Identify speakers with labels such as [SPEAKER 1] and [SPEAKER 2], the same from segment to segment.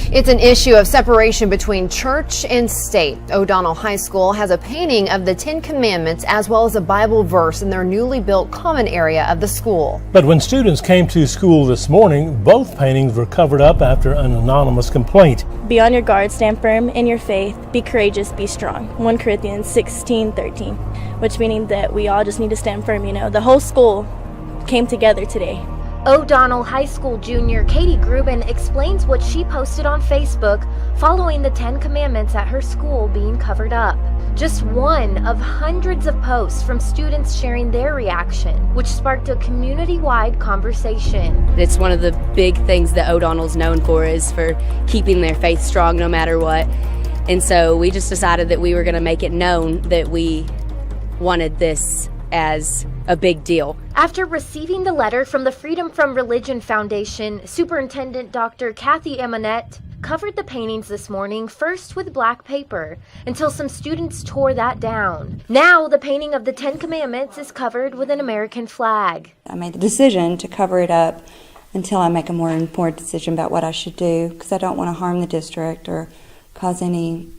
[SPEAKER 1] It's an issue of separation between church and state. O'Donnell High School has a painting of the Ten Commandments as well as a Bible verse in their newly built common area of the school.
[SPEAKER 2] But when students came to school this morning, both paintings were covered up after an anonymous complaint.
[SPEAKER 3] Be on your guard, stand firm in your faith, be courageous, be strong. 1 Corinthians 16:13, which meaning that we all just need to stand firm, The whole school came together today.
[SPEAKER 4] O'Donnell High School junior Katie Grubin explains what she posted on Facebook following the 10 Commandments at her school being covered up. Just one of hundreds of posts from students sharing their reaction, which sparked a community-wide conversation.
[SPEAKER 5] It's one of the big things that O'Donnell's known for is for keeping their faith strong no matter what. And so we just decided that we were going to make it known that we wanted this as a big deal.
[SPEAKER 4] After receiving the letter from the Freedom from Religion Foundation, Superintendent Dr. Kathy Emanette covered the paintings this morning first with black paper until some students tore that down. Now the painting of the 10 Commandments is covered with an American flag.
[SPEAKER 6] I made the decision to cover it up until I make a more informed decision about what I should do, because I don't want to harm the district or cause any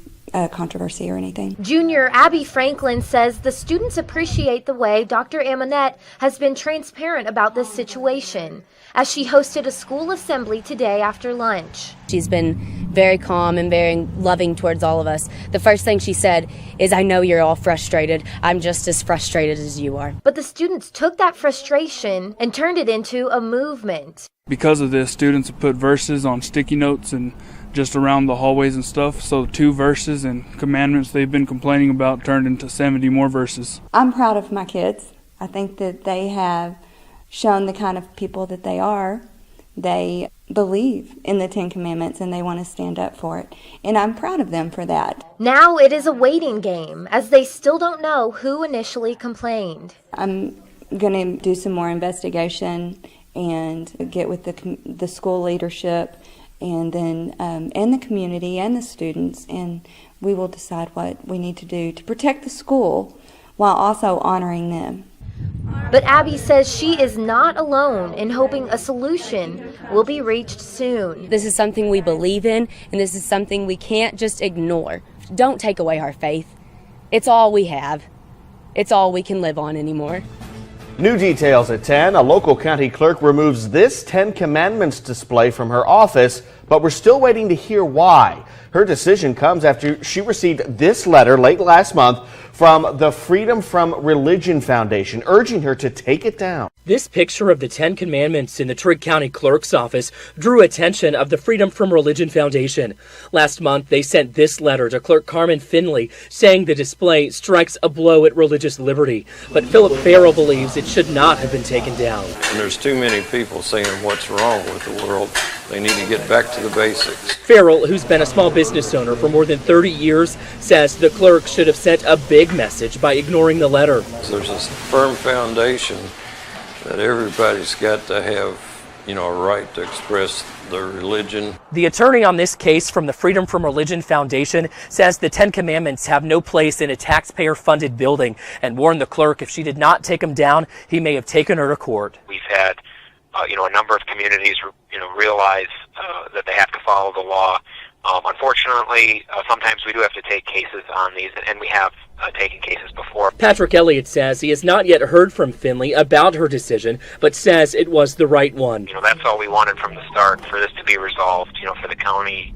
[SPEAKER 6] controversy or anything.
[SPEAKER 4] Junior Abby Franklin says the students appreciate the way Dr. Amonette has been transparent about this situation as she hosted a school assembly today after lunch.
[SPEAKER 5] She's been very calm and very loving towards all of us. The first thing she said is, "I know you're all frustrated. I'm just as frustrated as you are."
[SPEAKER 4] But the students took that frustration and turned it into a movement.
[SPEAKER 7] Because of this, students have put verses on sticky notes and just around the hallways and stuff. So 2 verses and commandments they've been complaining about turned into 70 more verses.
[SPEAKER 6] I'm proud of my kids. I think that they have shown the kind of people that they are. They believe in the 10 Commandments and they want to stand up for it. And I'm proud of them for that.
[SPEAKER 4] Now it is a waiting game as they still don't know who initially complained.
[SPEAKER 6] I'm going to do some more investigation and get with the school leadership and then and the community and the students, and we will decide what we need to do to protect the school while also honoring them.
[SPEAKER 4] But Abby says she is not alone in hoping a solution will be reached soon.
[SPEAKER 5] This is something we believe in, and this is something we can't just ignore. Don't take away our faith. It's all we have. It's all we can live on anymore.
[SPEAKER 8] New details at 10. A local county clerk removes this 10 Commandments display from her office, but we're still waiting to hear why. Her decision comes after she received this letter late last month from the Freedom from Religion Foundation, urging her to take it down.
[SPEAKER 9] This picture of the 10 Commandments in the Trigg County Clerk's office drew attention of the Freedom from Religion Foundation. Last month, they sent this letter to Clerk Carmen Finley saying the display strikes a blow at religious liberty. But Philip Farrell believes it should not have been taken down.
[SPEAKER 10] And there's too many people saying what's wrong with the world. They need to get back to the basics.
[SPEAKER 9] Farrell, who's been a small business owner for more than 30 years, says the clerk should have sent a big message by ignoring the letter.
[SPEAKER 10] There's a firm foundation that everybody's got to have, a right to express their religion.
[SPEAKER 9] The attorney on this case from the Freedom from Religion Foundation says the 10 Commandments have no place in a taxpayer-funded building and warned the clerk if she did not take them down, he may have taken her to court.
[SPEAKER 11] We've had, a number of communities, realize that they have to follow the law. Unfortunately, sometimes we do have to take cases on these, and we have taken cases before.
[SPEAKER 9] Patrick Elliott says he has not yet heard from Finley about her decision, but says it was the right one.
[SPEAKER 11] That's all we wanted from the start, for this to be resolved, for the county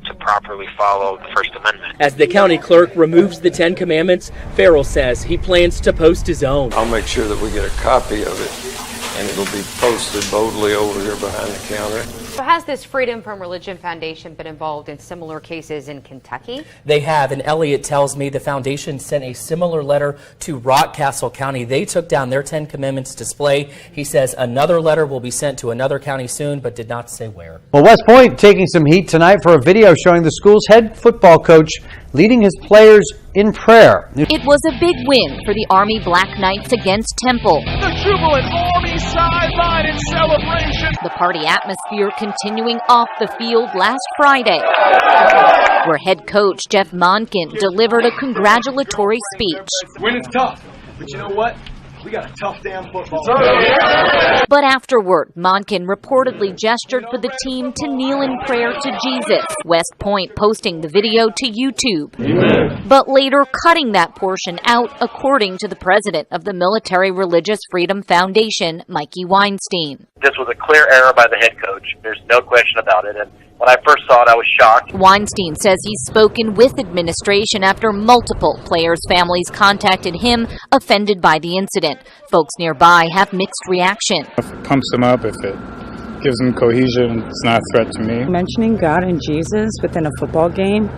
[SPEAKER 11] to properly follow the First Amendment.
[SPEAKER 9] As the county clerk removes the 10 Commandments, Farrell says he plans to post his own.
[SPEAKER 10] I'll make sure that we get a copy of it, and it'll be posted boldly over here behind the counter.
[SPEAKER 12] So has this Freedom from Religion Foundation been involved in similar cases in Kentucky?
[SPEAKER 9] They have, and Elliott tells me the foundation sent a similar letter to Rockcastle County. They took down their 10 Commandments display. He says another letter will be sent to another county soon, but did not say where.
[SPEAKER 13] Well, West Point taking some heat tonight for a video showing the school's head football coach leading his players in prayer.
[SPEAKER 14] It was a big win for the Army Black Knights against Temple.
[SPEAKER 15] The jubilant Army sideline in celebration.
[SPEAKER 14] The party atmosphere continuing off the field last Friday, where head coach Jeff Monken delivered a congratulatory speech.
[SPEAKER 15] Win is tough, but you know what? We got a tough damn football.
[SPEAKER 14] But afterward, Monken reportedly gestured for the team to kneel in prayer to Jesus, West Point posting the video to YouTube. Amen. But later cutting that portion out, according to the president of the Military Religious Freedom Foundation, Mikey Weinstein.
[SPEAKER 16] This was a clear error by the head coach. There's no question about it. And when I first saw it, I was shocked.
[SPEAKER 14] Weinstein says he's spoken with administration after multiple players' families contacted him, offended by the incident. Folks nearby have mixed reaction.
[SPEAKER 17] If it pumps them up, if it gives them cohesion, it's not a threat to me.
[SPEAKER 18] Mentioning God and Jesus within a football game,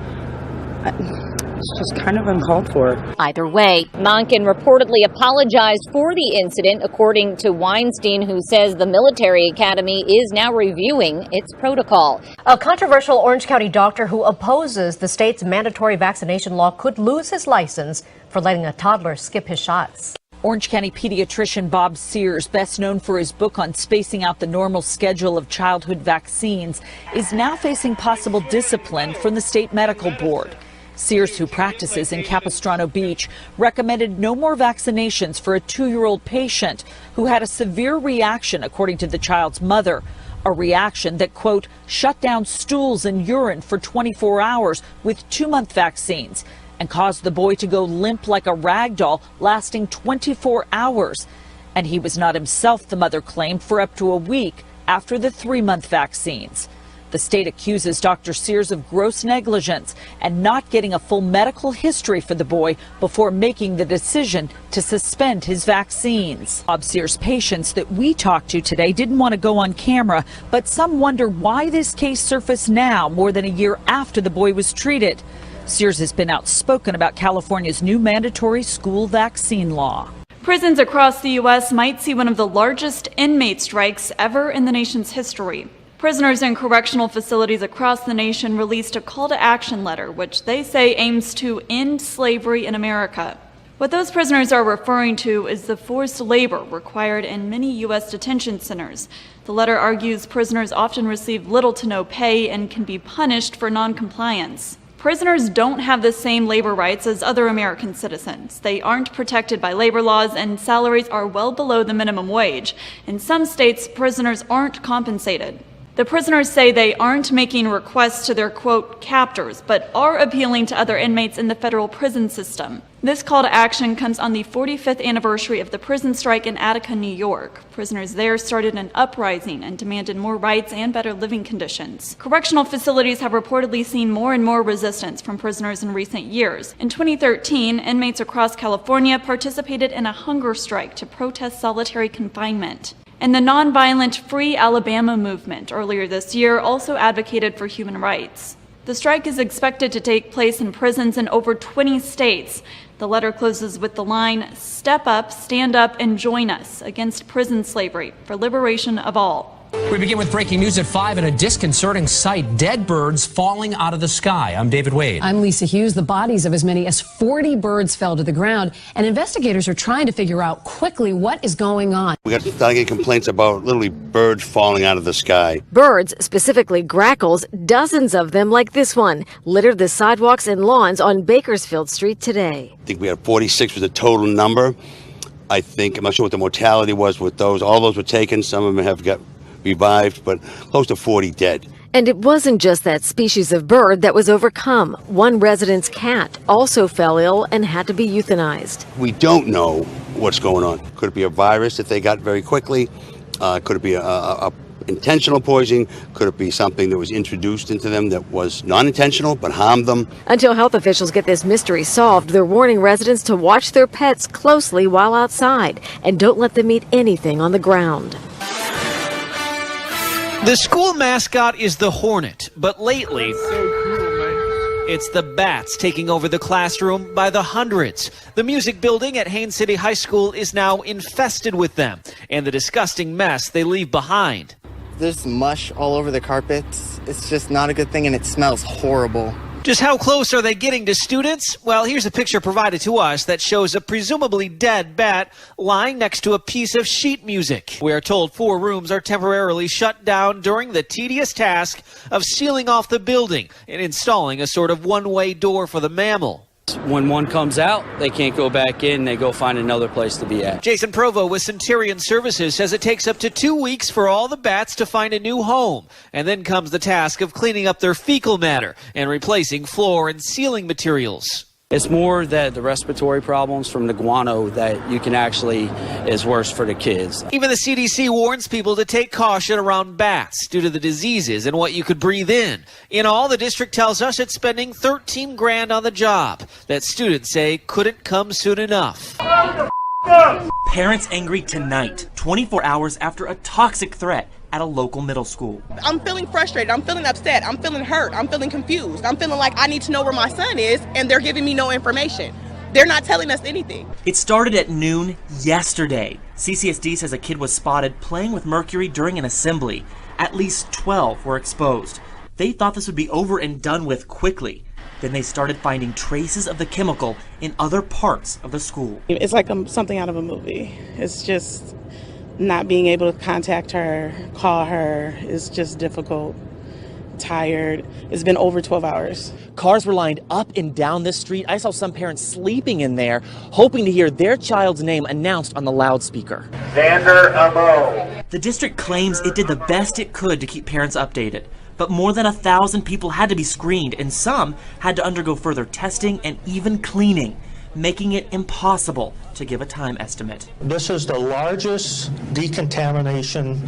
[SPEAKER 18] it's just kind of uncalled for.
[SPEAKER 14] Either way, Monken reportedly apologized for the incident, according to Weinstein, who says the military academy is now reviewing its protocol.
[SPEAKER 19] A controversial Orange County doctor who opposes the state's mandatory vaccination law could lose his license for letting a toddler skip his shots.
[SPEAKER 20] Orange County pediatrician Bob Sears, best known for his book on spacing out the normal schedule of childhood vaccines, is now facing possible discipline from the state medical board. Sears, who practices in Capistrano Beach, recommended no more vaccinations for a 2-year-old patient who had a severe reaction, according to the child's mother. A reaction that, quote, shut down stools and urine for 24 hours with 2-month vaccines and caused the boy to go limp like a rag doll, lasting 24 hours. And he was not himself, the mother claimed, for up to a week after the 3-month vaccines. The state accuses Dr. Sears of gross negligence and not getting a full medical history for the boy before making the decision to suspend his vaccines. Bob Sears' patients that we talked to today didn't want to go on camera, but some wonder why this case surfaced now, more than a year after the boy was treated. Sears has been outspoken about California's new mandatory school vaccine law.
[SPEAKER 21] Prisons across the U.S. might see one of the largest inmate strikes ever in the nation's history. Prisoners in correctional facilities across the nation released a call to action letter, which they say aims to end slavery in America. What those prisoners are referring to is the forced labor required in many U.S. detention centers. The letter argues prisoners often receive little to no pay and can be punished for noncompliance. Prisoners don't have the same labor rights as other American citizens. They aren't protected by labor laws, and salaries are well below the minimum wage. In some states, prisoners aren't compensated. The prisoners say they aren't making requests to their, quote, captors, but are appealing to other inmates in the federal prison system. This call to action comes on the 45th anniversary of the prison strike in Attica, New York. Prisoners there started an uprising and demanded more rights and better living conditions. Correctional facilities have reportedly seen more and more resistance from prisoners in recent years. In 2013, inmates across California participated in a hunger strike to protest solitary confinement. And the nonviolent Free Alabama movement earlier this year also advocated for human rights. The strike is expected to take place in prisons in over 20 states. The letter closes with the line, "Step up, stand up, and join us against prison slavery for liberation of all."
[SPEAKER 22] We begin with breaking news at 5 and a disconcerting sight, dead birds falling out of the sky. I'm David Wade.
[SPEAKER 23] I'm Lisa Hughes. The bodies of as many as 40 birds fell to the ground, and investigators are trying to figure out quickly what is going on.
[SPEAKER 24] We got getting complaints about literally birds falling out of the sky.
[SPEAKER 25] Birds, specifically grackles, dozens of them like this one, littered the sidewalks and lawns on Bakersfield Street today.
[SPEAKER 24] I think we had 46 was the total number. I'm not sure what the mortality was with those. All those were taken. Some of them have got revived, but close to 40 dead.
[SPEAKER 25] And it wasn't just that species of bird that was overcome. One resident's cat also fell ill and had to be euthanized.
[SPEAKER 24] We don't know what's going on. Could it be a virus that they got very quickly? Could it be a intentional poisoning? Could it be something that was introduced into them that was non-intentional but harmed them?
[SPEAKER 25] Until health officials get this mystery solved, they're warning residents to watch their pets closely while outside and don't let them eat anything on the ground.
[SPEAKER 26] The school mascot is the hornet, but lately, it's the bats taking over the classroom by the hundreds. The music building at Haines City High School is now infested with them, and the disgusting mess they leave behind.
[SPEAKER 27] There's mush all over the carpets. It's just not a good thing, and it smells horrible.
[SPEAKER 26] Just how close are they getting to students? Well, here's a picture provided to us that shows a presumably dead bat lying next to a piece of sheet music. We are told 4 rooms are temporarily shut down during the tedious task of sealing off the building and installing a sort of one-way door for the mammal.
[SPEAKER 1] When one comes out, they can't go back in. They go find another place to be at.
[SPEAKER 26] Jason Provo with Centurion Services says it takes up to 2 weeks for all the bats to find a new home. And then comes the task of cleaning up their fecal matter and replacing floor and ceiling materials.
[SPEAKER 1] It's more that the respiratory problems from the guano that you can actually is worse for the kids.
[SPEAKER 26] Even the CDC warns people to take caution around bats due to the diseases and what you could breathe in. In all, the district tells us it's spending $13 grand on the job that students say couldn't come soon enough.
[SPEAKER 2] Parents angry tonight, 24 hours after a toxic threat at a local middle school.
[SPEAKER 3] I'm feeling frustrated, I'm feeling upset, I'm feeling hurt, I'm feeling confused. I'm feeling like I need to know where my son is and they're giving me no information. They're not telling us anything.
[SPEAKER 2] It started at noon yesterday. CCSD says a kid was spotted playing with mercury during an assembly. At least 12 were exposed. They thought this would be over and done with quickly. Then they started finding traces of the chemical in other parts of the school.
[SPEAKER 4] It's like something out of a movie. It's just not being able to contact her, call her, is just difficult. Tired. It's been over 12 hours.
[SPEAKER 2] Cars were lined up and down this street. I saw some parents sleeping in there, hoping to hear their child's name announced on the loudspeaker.
[SPEAKER 5] Xander Amo.
[SPEAKER 2] The district claims it did the best it could to keep parents updated. But more than 1,000 people had to be screened, and some had to undergo further testing and even cleaning, making it impossible to give a time estimate.
[SPEAKER 6] This is the largest decontamination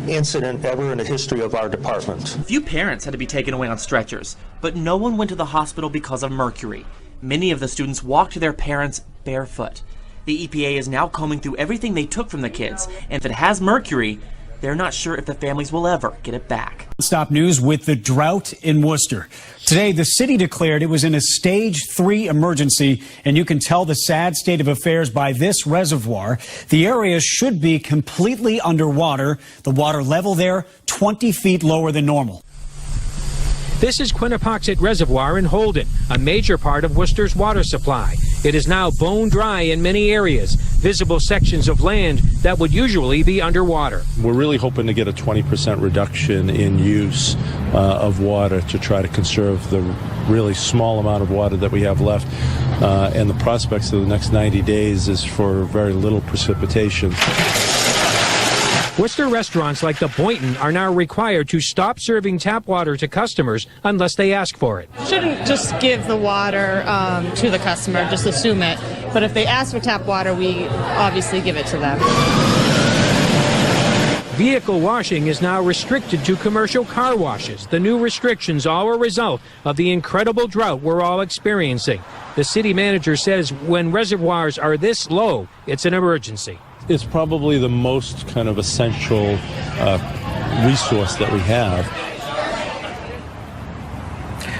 [SPEAKER 6] incident ever in the history of our department.
[SPEAKER 2] A few parents had to be taken away on stretchers, but no one went to the hospital because of mercury. Many of the students walked to their parents barefoot. The EPA is now combing through everything they took from the kids, and if it has mercury, they're not sure if the families will ever get it back.
[SPEAKER 7] Stop news with the drought in Worcester. Today, the city declared it was in a stage 3 emergency, and you can tell the sad state of affairs by this reservoir. The area should be completely underwater. The water level there 20 feet lower than normal.
[SPEAKER 28] This is Quinnapoxet Reservoir in Holden, a major part of Worcester's water supply. It is now bone dry in many areas, visible sections of land that would usually be underwater.
[SPEAKER 29] We're really hoping to get a 20% reduction in use of water to try to conserve the really small amount of water that we have left. And the prospects of the next 90 days is for very little precipitation.
[SPEAKER 28] Worcester restaurants like the Boynton are now required to stop serving tap water to customers unless they ask for it.
[SPEAKER 30] Shouldn't just give the water to the customer, just assume it. But if they ask for tap water, we obviously give it to them.
[SPEAKER 28] Vehicle washing is now restricted to commercial car washes. The new restrictions are a result of the incredible drought we're all experiencing. The city manager says when reservoirs are this low, it's an emergency.
[SPEAKER 29] It's probably the most kind of essential resource that we have.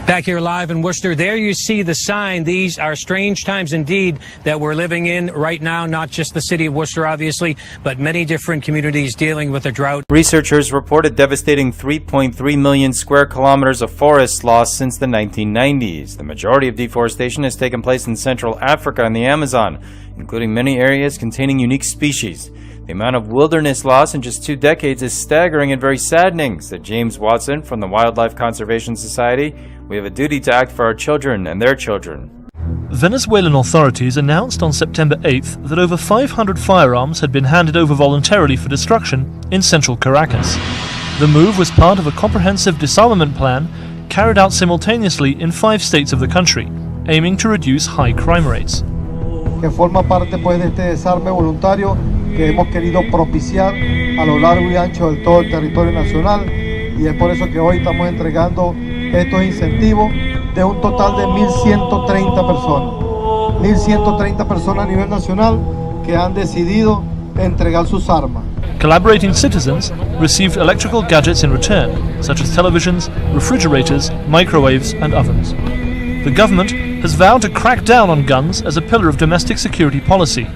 [SPEAKER 28] Back here live in Worcester, there you see the sign. These are strange times indeed that we're living in right now, not just the city of Worcester, obviously, but many different communities dealing with a drought.
[SPEAKER 31] Researchers reported devastating 3.3 million square kilometers of forest lost since the 1990s. The majority of deforestation has taken place in Central Africa and the Amazon, including many areas containing unique species. The amount of wilderness loss in just 2 decades is staggering and very saddening, said James Watson from the Wildlife Conservation Society. We have a duty to act for our children and their children.
[SPEAKER 32] Venezuelan authorities announced on September 8th that over 500 firearms had been handed over voluntarily for destruction in central Caracas. The move was part of a comprehensive disarmament plan carried out simultaneously in 5 states of the country, aiming to reduce high crime rates.
[SPEAKER 33] Que forma parte pues de este desarme voluntario que hemos querido propiciar a lo largo y ancho de todo el territorio nacional, y es por eso que hoy estamos entregando estos incentivos de un total de 1.130 personas. 1.130 personas a nivel nacional que han decidido entregar sus armas.
[SPEAKER 32] Collaborating citizens received electrical gadgets in return, such as televisions, refrigerators, microwaves, and ovens. The government has vowed to crack down on guns as a pillar of domestic security policy.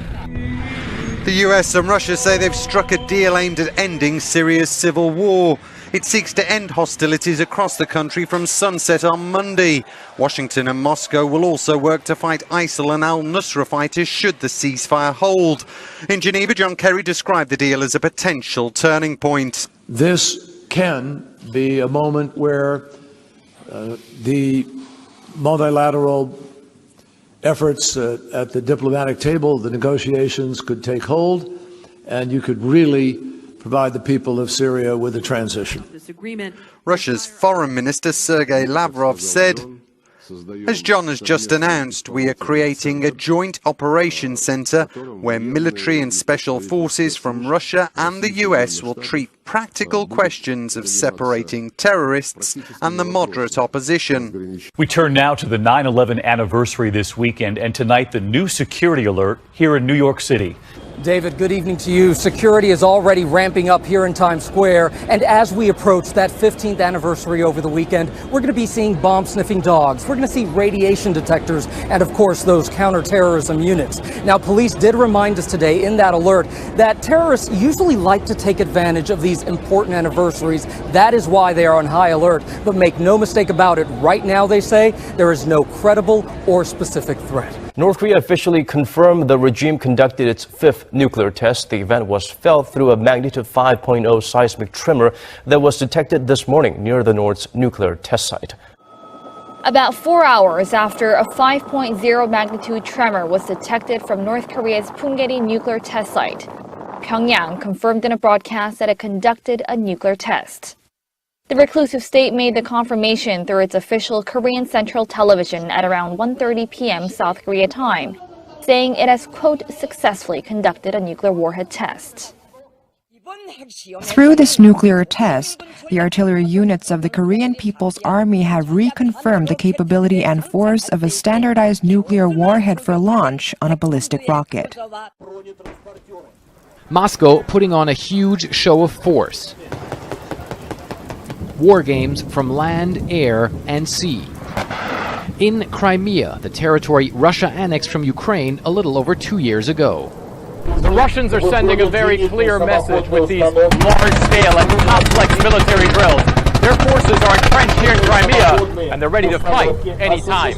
[SPEAKER 34] The US and Russia say they've struck a deal aimed at ending Syria's civil war. It seeks to end hostilities across the country from sunset on Monday. Washington and Moscow will also work to fight ISIL and al-Nusra fighters should the ceasefire hold. In Geneva, John Kerry described the deal as a potential turning point.
[SPEAKER 35] This can be a moment where the multilateral efforts at the diplomatic table, the negotiations could take hold, and you could really provide the people of Syria with a transition.
[SPEAKER 34] Russia's Foreign Minister Sergei Lavrov said, "As John has just announced, we are creating a joint operations centre where military and special forces from Russia and the US will treat practical questions of separating terrorists and the moderate opposition."
[SPEAKER 8] We turn now to the 9/11 anniversary this weekend, and tonight the new security alert here in New York City.
[SPEAKER 9] David, good evening to you. Security is already ramping up here in Times Square, and as we approach that 15th anniversary over the weekend, we're going to be seeing bomb-sniffing dogs. We're going to see radiation detectors and, of course, those counterterrorism units. Now, police did remind us today in that alert that terrorists usually like to take advantage of these important anniversaries. That is why they are on high alert. But make no mistake about it, right now, they say, there is no credible or specific threat.
[SPEAKER 10] North Korea officially confirmed the regime conducted its 5th nuclear test. The event was felt through a magnitude 5.0 seismic tremor that was detected this morning near the North's nuclear test site.
[SPEAKER 11] About 4 hours after a 5.0 magnitude tremor was detected from North Korea's Punggye-ri nuclear test site, Pyongyang confirmed in a broadcast that it conducted a nuclear test. The reclusive state made the confirmation through its official Korean Central Television at around 1:30 p.m. South Korea time, saying it has, quote, successfully conducted a nuclear warhead test.
[SPEAKER 12] Through this nuclear test, the artillery units of the Korean People's Army have reconfirmed the capability and force of a standardized nuclear warhead for launch on a ballistic rocket.
[SPEAKER 28] Moscow putting on a huge show of force. War games from land, air, and sea. In Crimea, the territory Russia annexed from Ukraine a little over 2 years ago.
[SPEAKER 13] The Russians are sending a very clear message with these large-scale and complex military drills. Their forces are entrenched here in Crimea, and they're ready to fight anytime.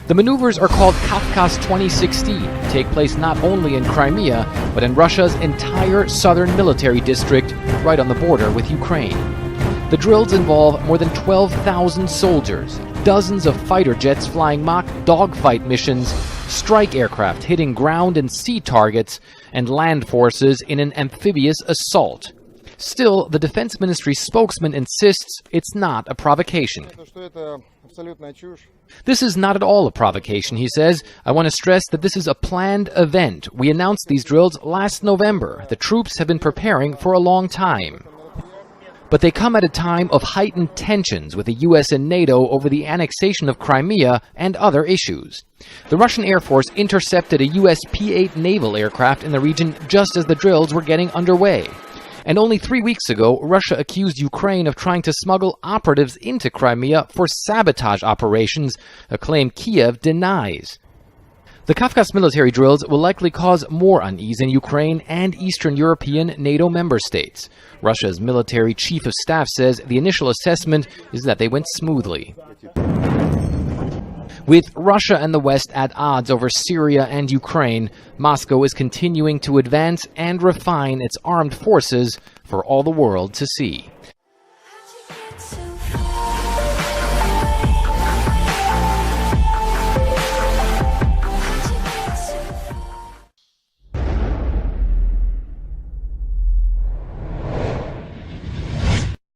[SPEAKER 28] The maneuvers are called Kafkas 2016, take place not only in Crimea, but in Russia's entire southern military district, right on the border with Ukraine. The drills involve more than 12,000 soldiers, dozens of fighter jets flying mock dogfight missions, strike aircraft hitting ground and sea targets, and land forces in an amphibious assault. Still, the Defense Ministry spokesman insists it's not a provocation. This is not at all a provocation, he says. I want to stress that this is a planned event. We announced these drills last November. The troops have been preparing for a long time. But they come at a time of heightened tensions with the US and NATO over the annexation of Crimea and other issues. The Russian Air Force intercepted a US P-8 naval aircraft in the region just as the drills were getting underway. And only 3 weeks ago, Russia accused Ukraine of trying to smuggle operatives into Crimea for sabotage operations, a claim Kiev denies. The Kafkas military drills will likely cause more unease in Ukraine and Eastern European NATO member states. Russia's military chief of staff says the initial assessment is that they went smoothly. With Russia and the West at odds over Syria and Ukraine, Moscow is continuing to advance and refine its armed forces for all the world to see.